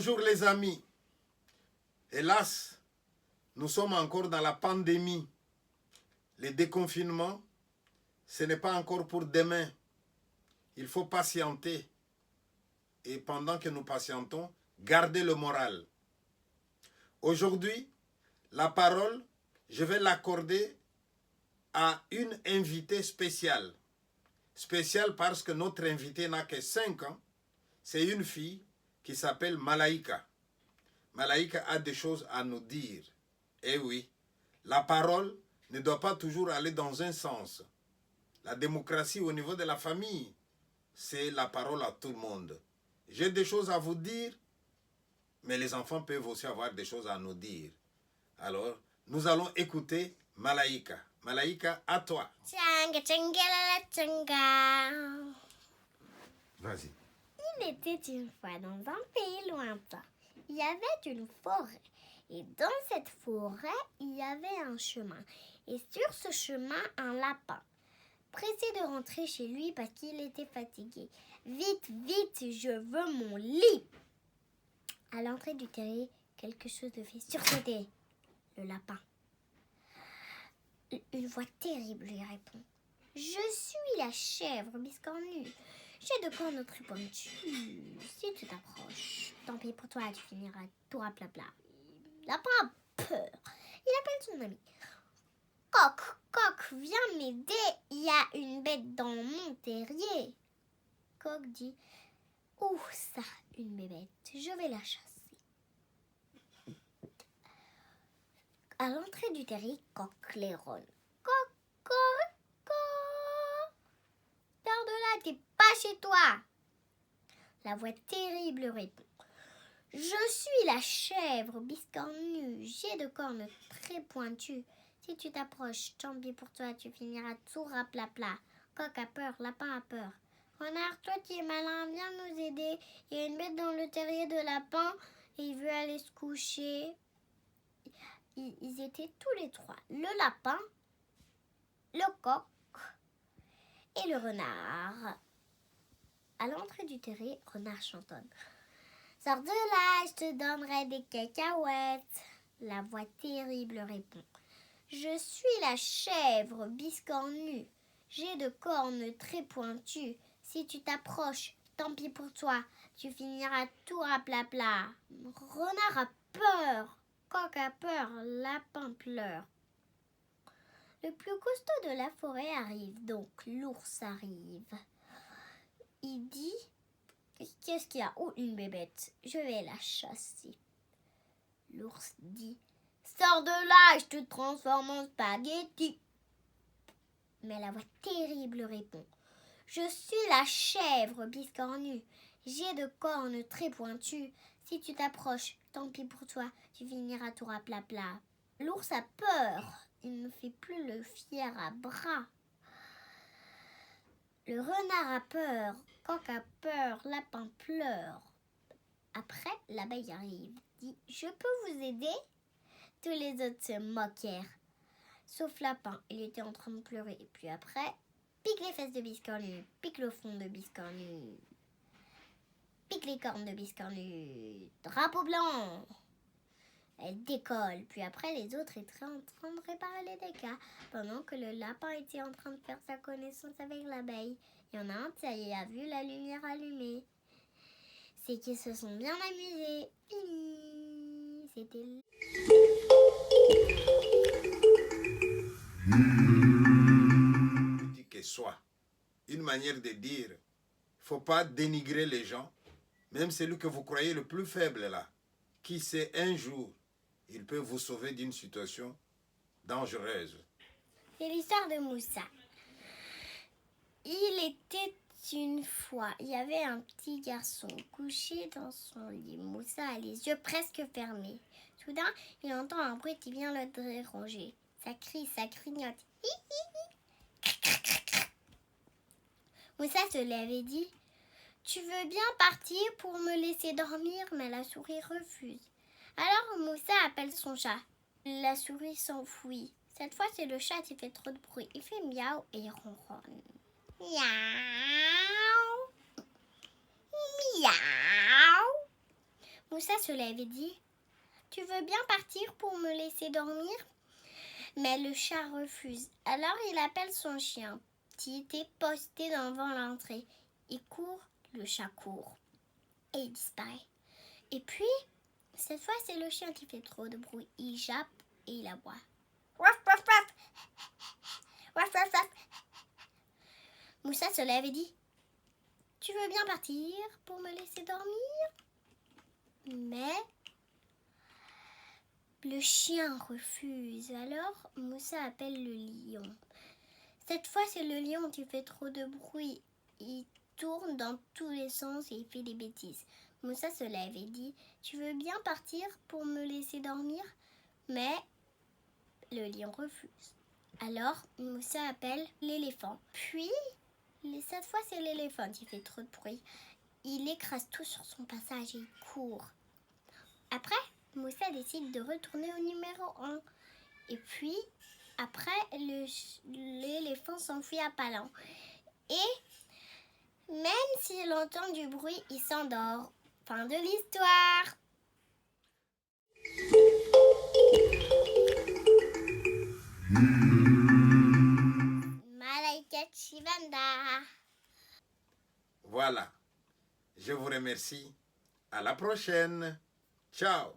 Bonjour les amis. Hélas, nous sommes encore dans la pandémie. Le déconfinement, ce n'est pas encore pour demain. Il faut patienter. Et pendant que nous patientons, garder le moral. Aujourd'hui, la parole, je vais l'accorder à une invitée spéciale. Spéciale parce que notre invitée n'a que 5 ans. C'est une fille qui s'appelle Malaïka. Malaïka a des choses à nous dire. Eh oui, la parole ne doit pas toujours aller dans un sens. La démocratie au niveau de la famille, c'est la parole à tout le monde. J'ai des choses à vous dire, mais les enfants peuvent aussi avoir des choses à nous dire. Alors, nous allons écouter Malaïka. Malaïka, à toi. Tchanga, tchanga, la, la, tchanga. Vas-y. Il était une fois dans un pays lointain. Il y avait une forêt. Et dans cette forêt, il y avait un chemin. Et sur ce chemin, un lapin. Pressé de rentrer chez lui parce qu'il était fatigué. Vite, vite, je veux mon lit. À l'entrée du terrier, quelque chose le fait sursauter. Le lapin. Une voix terrible lui répond. Je suis la chèvre biscornue. J'ai de cornes très pointues. Si tu t'approches, tant pis pour toi, tu finiras tout à plat. Lapin a peur. Il appelle son ami. Coq, coq, viens m'aider. Il y a une bête dans mon terrier. Coq dit, où ça, une bébête? Je vais la chasser. À l'entrée du terrier, Coq claironne. Coq, coq, coq. Sors de là, t'es pas chez toi. La voix terrible répond. Je suis la chèvre biscornue. J'ai de cornes très pointues. Si tu t'approches, tant pis pour toi, tu finiras tout raplapla. Coq a peur, lapin a peur. Renard, toi qui es malin, viens nous aider. Il y a une bête dans le terrier de lapin et il veut aller se coucher. Ils étaient tous les trois, le lapin, le coq et le renard. À l'entrée du terrier, renard chantonne. Sors de là, je te donnerai des cacahuètes. La voix terrible répond. Je suis la chèvre biscornue. J'ai de cornes très pointues. Si tu t'approches, tant pis pour toi, tu finiras tout raplapla. Renard a peur. Coq a peur, lapin pleure. Le plus costaud de la forêt arrive, donc l'ours arrive. Il dit, qu'est-ce qu'il y a? Oh, une bébête, je vais la chasser. L'ours dit, sors de là, je te transforme en spaghetti. Mais la voix terrible répond, je suis la chèvre biscornue. J'ai de cornes très pointues. Si tu t'approches, tant pis pour toi, tu finiras tout raplapla. L'ours a peur. Il ne fait plus le fier à bras. Le renard a peur. Coq a peur. Lapin pleure. Après, l'abeille arrive. Dit, je peux vous aider? Tous les autres se moquèrent. Sauf Lapin. Il était en train de pleurer. Et puis après, pique les fesses de biscornue. Pique le front de biscornue. Pique les cornes de biscornue. Drapeau blanc. Elle décolle. Puis après, les autres étaient en train de réparer les dégâts. Pendant que le lapin était en train de faire sa connaissance avec l'abeille. Il y en a un, ça y a vu la lumière allumée. C'est qu'ils se sont bien amusés. Fini. C'était... Que soit une manière de dire, faut pas dénigrer les gens. Même celui que vous croyez le plus faible là, qui sait un jour, il peut vous sauver d'une situation dangereuse. C'est l'histoire de Moussa. Il était une fois, il y avait un petit garçon couché dans son lit. Moussa a les yeux presque fermés. Soudain, il entend un bruit qui vient le déranger. Ça crie, ça grignote. Moussa se lève et dit « Tu veux bien partir pour me laisser dormir ?» Mais la souris refuse. Alors Moussa appelle son chat. La souris s'enfuit. Cette fois, c'est le chat qui fait trop de bruit. Il fait miaou et il ronronne. Miaou. Miaou. Moussa se lève et dit « Tu veux bien partir pour me laisser dormir ?» Mais le chat refuse. Alors il appelle son chien, qui était posté devant l'entrée. Il court, le chat court. Et il disparaît. Et puis, cette fois, c'est le chien qui fait trop de bruit. Il jappe et il aboie. Waf, waf, waf. Waf, waf, waf. Moussa se lève et dit « Tu veux bien partir pour me laisser dormir ?» Mais le chien refuse. Alors Moussa appelle le lion. Cette fois, c'est le lion qui fait trop de bruit. Il tourne dans tous les sens et il fait des bêtises. Moussa se lève et dit « Tu veux bien partir pour me laisser dormir ?» Mais le lion refuse. Alors Moussa appelle l'éléphant. Puis, cette fois, c'est l'éléphant qui fait trop de bruit. Il écrase tout sur son passage et il court. Après, Moussa décide de retourner au numéro 1. Et puis, après, l'éléphant s'enfuit à pas lents. Et même s'il entend du bruit, il s'endort. Fin de l'histoire. Malaika Chivanda. Voilà. Je vous remercie. À la prochaine. Ciao.